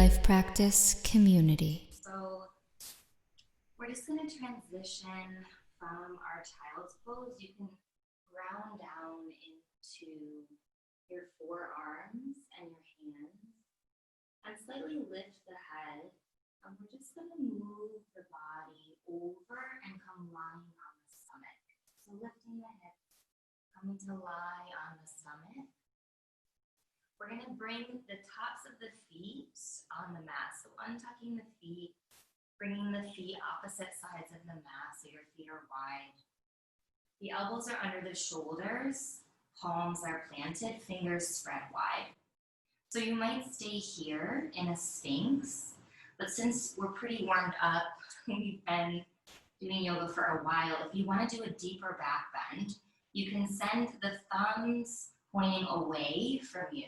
life practice community. So we're just going to transition from our child's pose. You can ground down into your forearms and your hands and slightly lift the head. And we're just going to move the body over and come lying on the stomach. So lifting the hips, coming to lie on the stomach. We're going to bring the tops of the feet on the mat. So untucking the feet, bringing the feet opposite sides of the mat so your feet are wide. The elbows are under the shoulders, palms are planted, fingers spread wide. So you might stay here in a sphinx, but since we're pretty warmed up, we've been doing yoga for a while, if you want to do a deeper back bend, you can send the thumbs pointing away from you.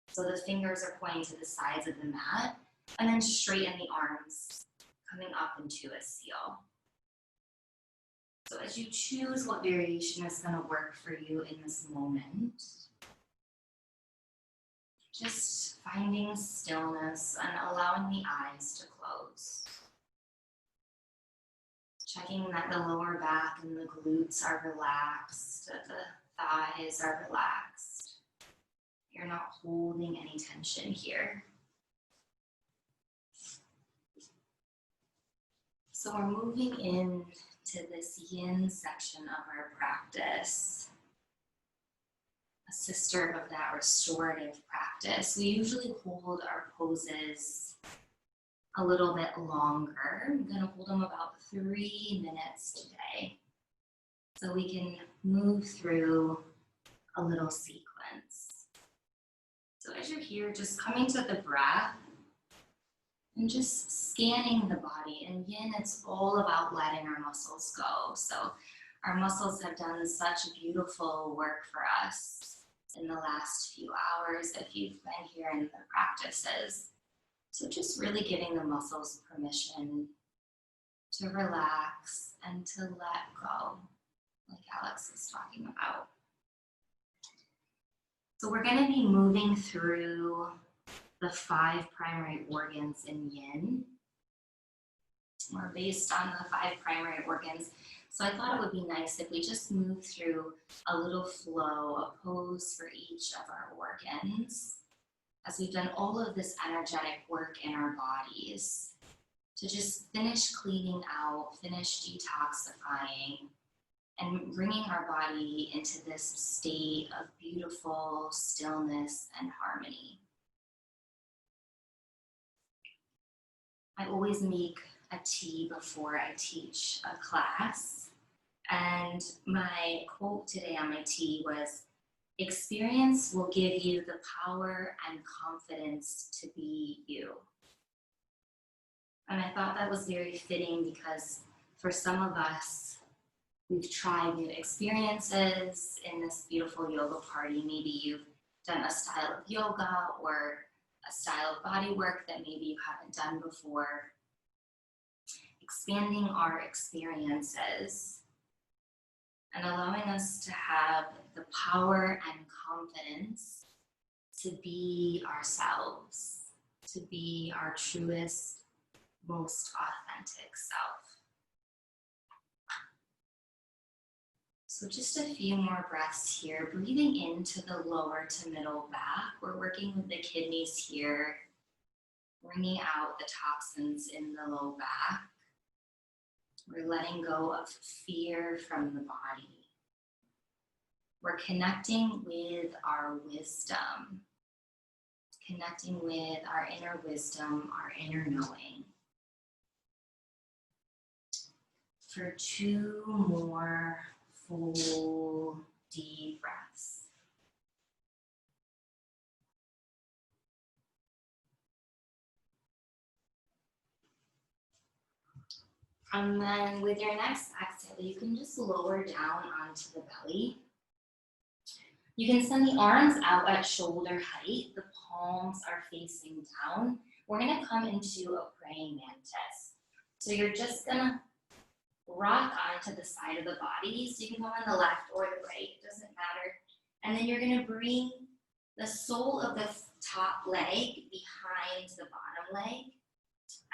So the fingers are pointing to the sides of the mat, and then straighten the arms, coming up into a seal. So as you choose what variation is going to work for you in this moment, just finding stillness and allowing the eyes to close. Checking that the lower back and the glutes are relaxed, that the thighs are relaxed. You're not holding any tension here. So we're moving into this yin section of our practice, a sister of that restorative practice. We usually hold our poses a little bit longer. I'm going to hold them about 3 minutes today, so we can move through a little sequence. So as you're here, just coming to the breath and just scanning the body. In yin, it's all about letting our muscles go. So our muscles have done such beautiful work for us in the last few hours if you've been here in the practices. So just really giving the muscles permission to relax and to let go, like Alex was talking about. So we're going to be moving through the 5 primary organs in yin. We're based on the 5 primary organs. So I thought it would be nice if we just move through a little flow, a pose for each of our organs, as we've done all of this energetic work in our bodies, to just finish cleaning out, finish detoxifying, and bringing our body into this state of beautiful stillness and harmony. I always make a tea before I teach a class, and my quote today on my tea was, "Experience will give you the power and confidence to be you." And I thought that was very fitting because for some of us, we've tried new experiences in this beautiful yoga party. Maybe you've done a style of yoga or a style of body work that maybe you haven't done before. Expanding our experiences and allowing us to have the power and confidence to be ourselves, to be our truest, most authentic self. So just a few more breaths here, breathing into the lower to middle back. We're working with the kidneys here, bringing out the toxins in the low back. We're letting go of fear from the body. We're connecting with our wisdom, connecting with our inner wisdom, our inner knowing. For 2 more full deep breaths. And then with your next exhale, you can just lower down onto the belly. You can send the arms out at shoulder height. The palms are facing down. We're going to come into a praying mantis. So you're just going to rock onto the side of the body. So you can go on the left or the right, it doesn't matter. And then you're going to bring the sole of the top leg behind the bottom leg.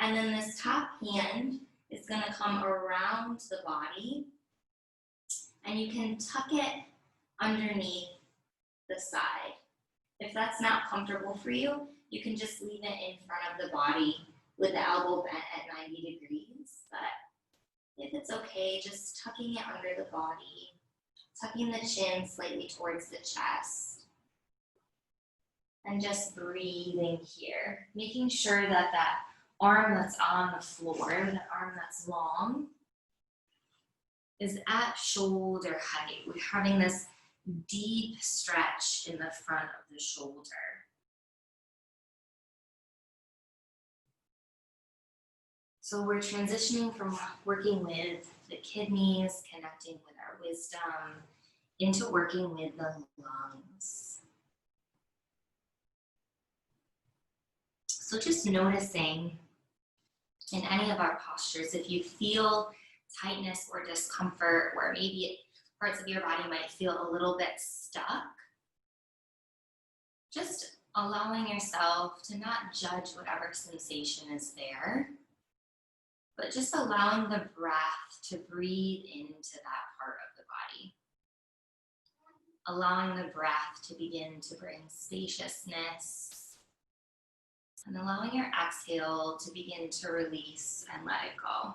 And then this top hand is going to come around the body, and you can tuck it underneath the side. If that's not comfortable for you, you can just leave it in front of the body with the elbow bent at 90 degrees. But if it's okay, just tucking it under the body, tucking the chin slightly towards the chest, and just breathing here, making sure that that arm that's on the floor, that arm that's long, is at shoulder height. We're having this deep stretch in the front of the shoulder. So we're transitioning from working with the kidneys, connecting with our wisdom, into working with the lungs. So just noticing in any of our postures, if you feel tightness or discomfort, where maybe parts of your body might feel a little bit stuck, just allowing yourself to not judge whatever sensation is there, but just allowing the breath to breathe into that part of the body. Allowing the breath to begin to bring spaciousness, and allowing your exhale to begin to release and let it go.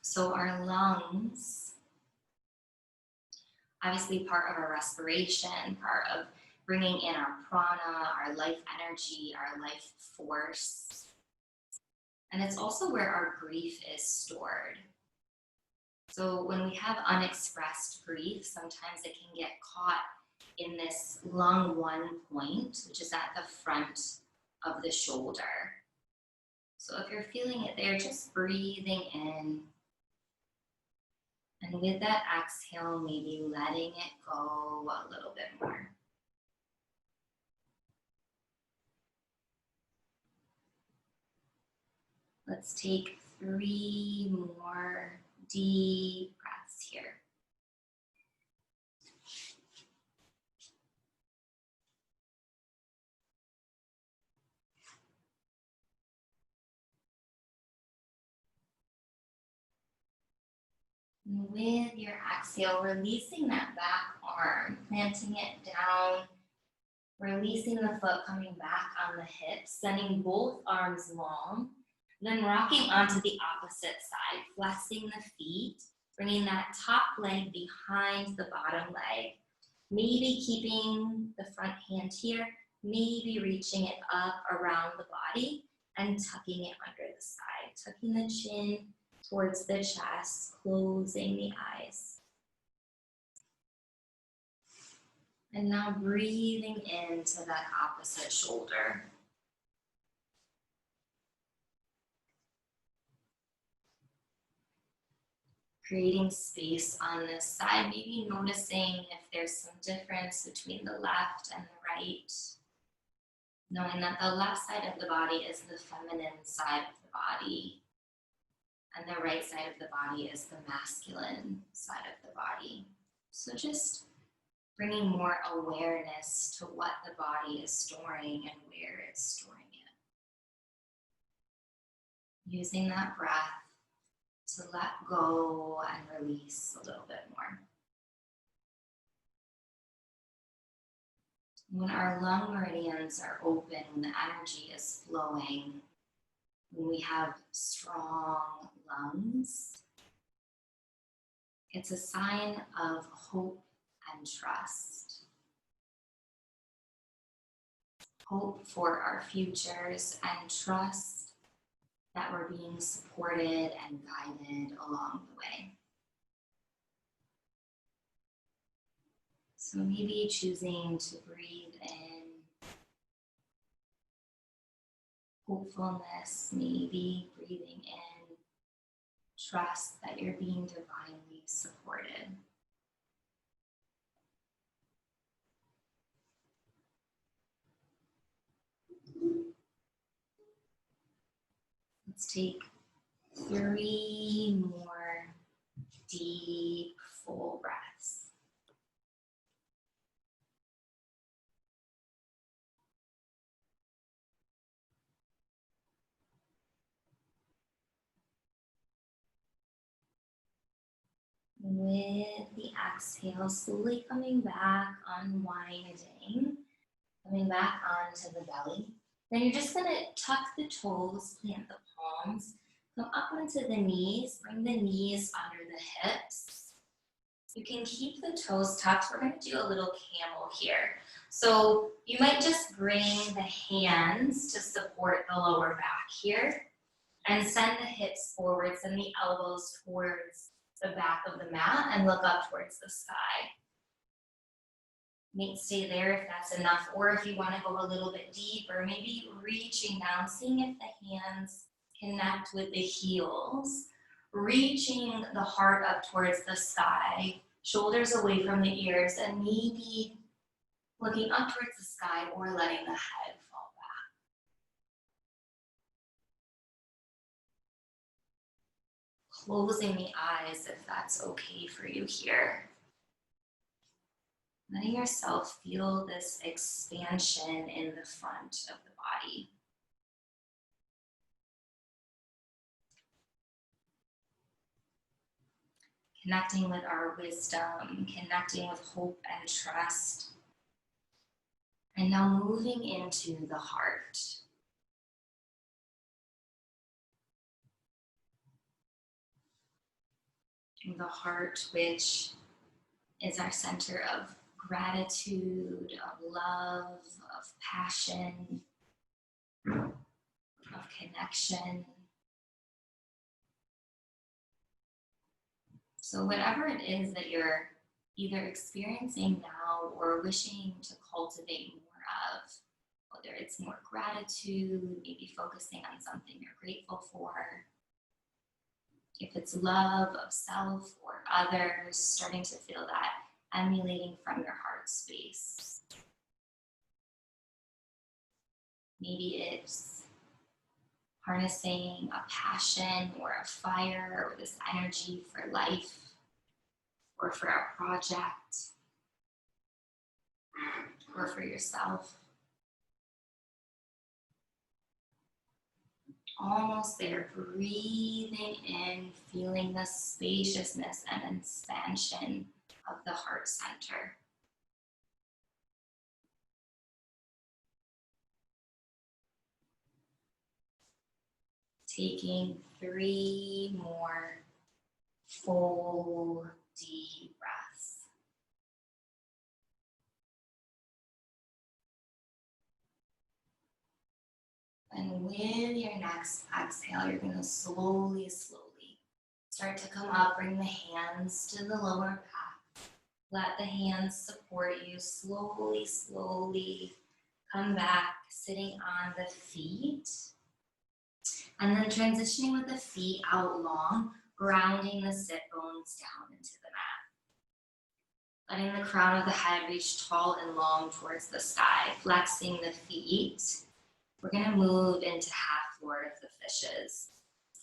So our lungs, obviously part of our respiration, part of bringing in our prana, our life energy, our life force. And it's also where our grief is stored. So when we have unexpressed grief, sometimes it can get caught in this lung 1 point, which is at the front of the shoulder. So if you're feeling it there, just breathing in. And with that exhale, maybe letting it go a little bit more. Let's take 3 more deep breaths here. And with your exhale, releasing that back arm, planting it down, releasing the foot, coming back on the hips, sending both arms long, then rocking onto the opposite side, flexing the feet, bringing that top leg behind the bottom leg, maybe keeping the front hand here, maybe reaching it up around the body and tucking it under the side, tucking the chin towards the chest, closing the eyes. And now breathing into that opposite shoulder. Creating space on this side, maybe noticing if there's some difference between the left and the right. Knowing that the left side of the body is the feminine side of the body, and the right side of the body is the masculine side of the body. So just bringing more awareness to what the body is storing and where it's storing it. Using that breath to let go and release a little bit more. When our lung meridians are open, when the energy is flowing, when we have strong lungs, it's a sign of hope and trust. Hope for our futures and trust that we're being supported and guided along the way. So maybe choosing to breathe in hopefulness, maybe breathing in trust that you're being divinely supported. Let's take 3 more deep, full breaths. With the exhale, slowly coming back, unwinding, coming back onto the belly. Then you're just gonna tuck the toes, plant the palms, come up onto the knees, bring the knees under the hips. You can keep the toes tucked. We're gonna do a little camel here. So you might just bring the hands to support the lower back here and send the hips forwards and the elbows towards the back of the mat and look up towards the sky. You may stay there if that's enough, or if you want to go a little bit deeper, maybe reaching down, seeing if the hands connect with the heels, reaching the heart up towards the sky, shoulders away from the ears, and maybe looking up towards the sky or letting the head fall back. Closing the eyes if that's okay for you here. Letting yourself feel this expansion in the front of the body. Connecting with our wisdom, connecting with hope and trust. And now moving into the heart. The heart, which is our center of gratitude, of love, of passion, of connection. So whatever it is that you're either experiencing now or wishing to cultivate more of, whether it's more gratitude, maybe focusing on something you're grateful for, if it's love of self or others, starting to feel that emulating from your heart space. Maybe it's harnessing a passion or a fire or this energy for life or for a project or for yourself. Almost there, breathing in, feeling the spaciousness and expansion of the heart center. Taking 3 more full deep breaths. And with your next exhale, you're going to slowly start to come up, bring the hands to the lower back. Let the hands support you. Slowly come back, sitting on the feet. And then transitioning with the feet out long, grounding the sit bones down into the mat. Letting the crown of the head reach tall and long towards the sky, flexing the feet. We're gonna move into half Lord of the Fishes.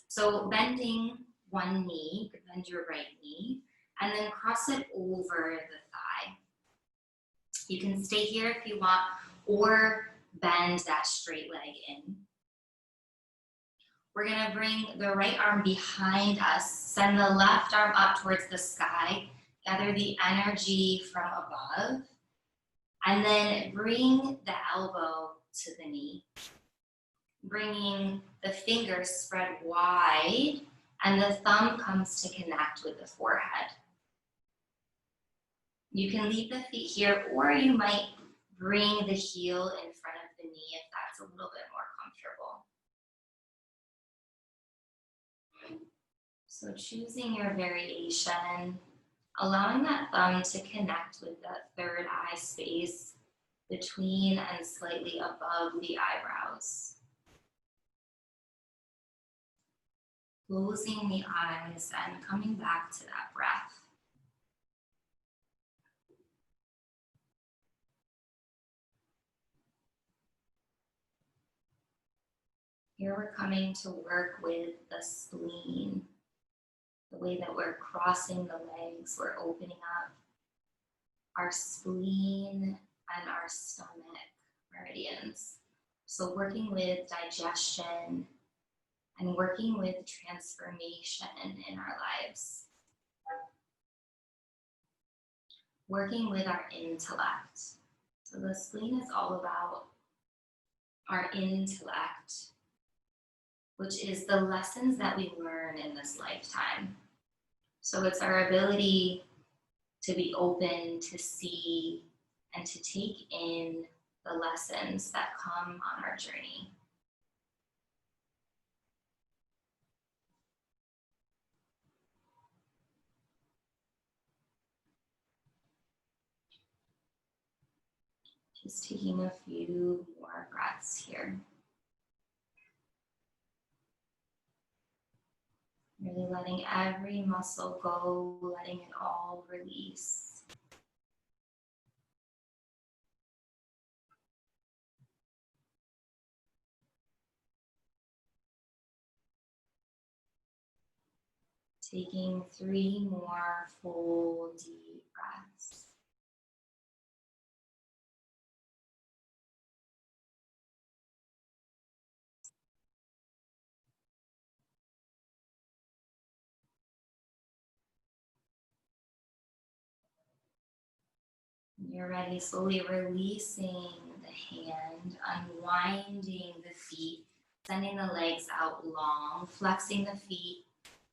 So bending one knee, bend your right knee, and then cross it over the thigh. You can stay here if you want, or bend that straight leg in. We're gonna bring the right arm behind us, send the left arm up towards the sky, gather the energy from above, and then bring the elbow to the knee. Bringing the fingers spread wide, and the thumb comes to connect with the forehead. You can leave the feet here, or you might bring the heel in front of the knee if that's a little bit more comfortable. So choosing your variation, allowing that thumb to connect with that third eye space between and slightly above the eyebrows. Closing the eyes and coming back to that breath. Here we're coming to work with the spleen, the way that we're crossing the legs, we're opening up our spleen and our stomach meridians. So working with digestion and working with transformation in our lives. working with our intellect. So the spleen is all about our intellect, which is the lessons that we learn in this lifetime. So it's our ability to be open, to see, and to take in the lessons that come on our journey. Just taking a few more breaths here. Really letting every muscle go, letting it all release. Taking 3 more full deep breaths. When you're ready, slowly releasing the hand, unwinding the feet, sending the legs out long, flexing the feet,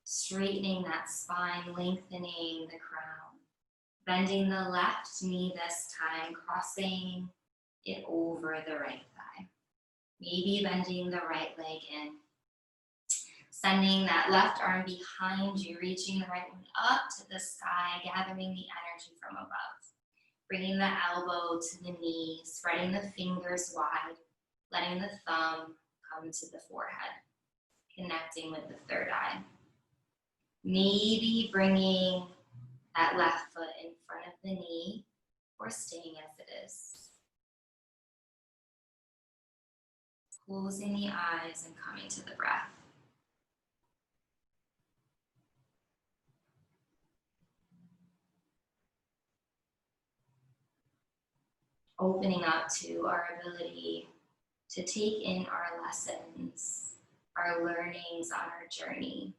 straightening that spine, lengthening the crown. Bending the left knee this time, crossing it over the right thigh. Maybe bending the right leg in. Sending that left arm behind you, reaching the right one up to the sky, gathering the energy from above. Bringing the elbow to the knee, spreading the fingers wide, letting the thumb come to the forehead, connecting with the third eye. Maybe bringing that left foot in front of the knee or staying as it is. Closing the eyes and coming to the breath. Opening up to our ability to take in our lessons, our learnings on our journey,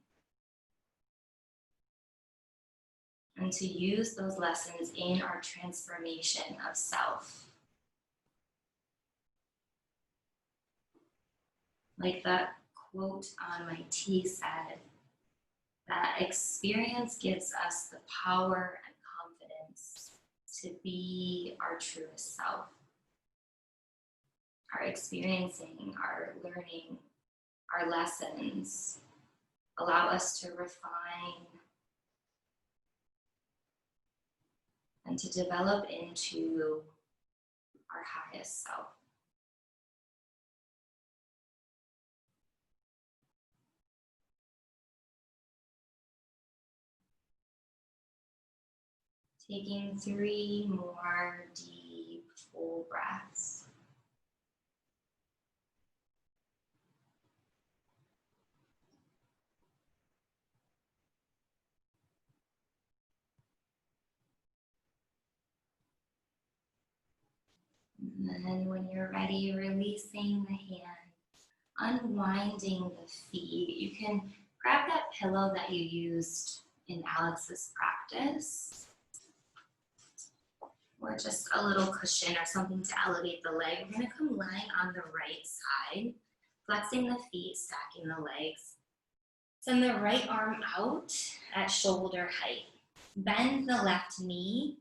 and to use those lessons in our transformation of self. Like that quote on my tee said, that experience gives us the power and confidence to be our truest self. Our experiencing, our learning, our lessons allow us to refine and to develop into our highest self. Taking 3 more deep, full breaths. And then when you're ready, releasing the hand, unwinding the feet. You can grab that pillow that you used in Alex's practice, or just a little cushion or something to elevate the leg. We're gonna come lying on the right side, flexing the feet, stacking the legs. Send the right arm out at shoulder height. Bend the left knee.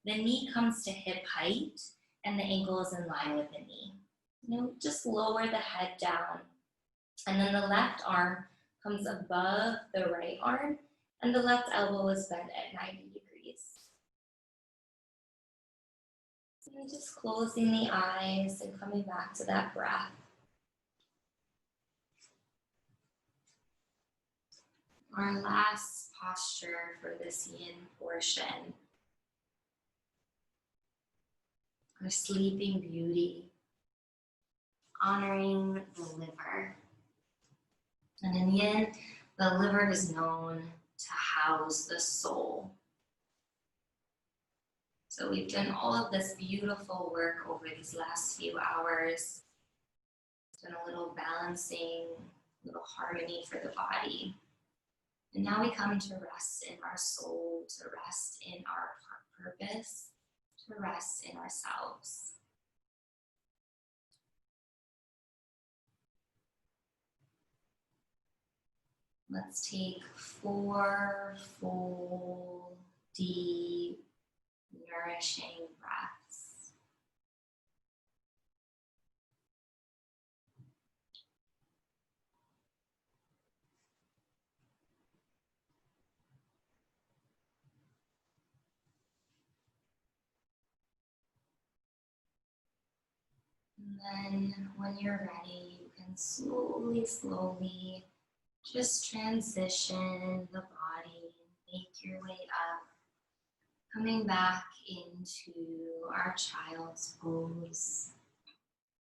The knee comes to hip height and the ankle is in line with the knee. Just lower the head down. And then the left arm comes above the right arm and the left elbow is bent at 90 degrees. And just closing the eyes and coming back to that breath. Our last posture for this yin portion, our sleeping beauty, honoring the liver. And in yin, the liver is known to house the soul. So we've done all of this beautiful work over these last few hours, done a little balancing, a little harmony for the body. And now we come to rest in our soul, to rest in our purpose to rest in ourselves. Let's take 4 full, deep, nourishing breaths. And then when you're ready, you can slowly just transition the body, make your way up, coming back into our child's pose.